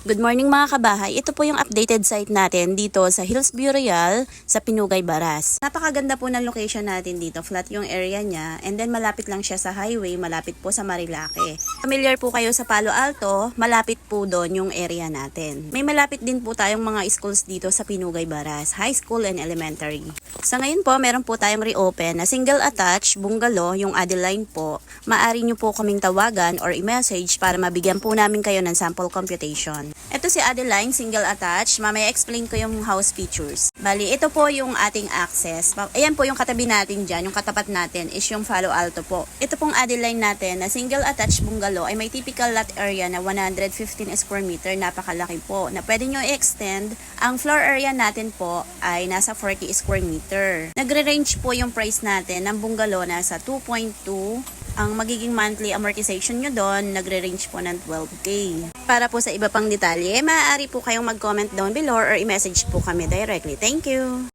Good morning mga kabahay. Ito po yung updated site natin dito sa Hillsview Royal sa Pinugay, Baras. Napakaganda po ng location natin dito. Flat yung area niya and then malapit lang siya sa highway, malapit po sa Marilake. Familiar po kayo sa Palo Alto, malapit po doon yung area natin. May malapit din po tayong mga schools dito sa Pinugay, Baras, high school and elementary. Sa ngayon po, meron po tayong reopen na single attached bungalow, yung Adeline po. Maaari nyo po kaming tawagan or i-message para mabigyan po namin kayo ng sample computation. Ito si Adeline, single attached. Mamaya explain ko yung house features. Bali, ito po yung ating access. Ayan po yung katabi natin dyan, yung katapat natin is yung Palo Alto po. Ito pong Adeline natin na single attached bungalow ay may typical lot area na 115 square meter. Napakalaki po na pwede nyo i-extend. Ang floor area natin po ay nasa 40 square meter. Nagre-range po yung price natin ng bungalow nasa 2.2. Ang magiging monthly amortization nyo doon, nagre-range po ng 12K. Para po sa iba pang detalye, maaari po kayong mag-comment down below or i-message po kami directly. Thank you!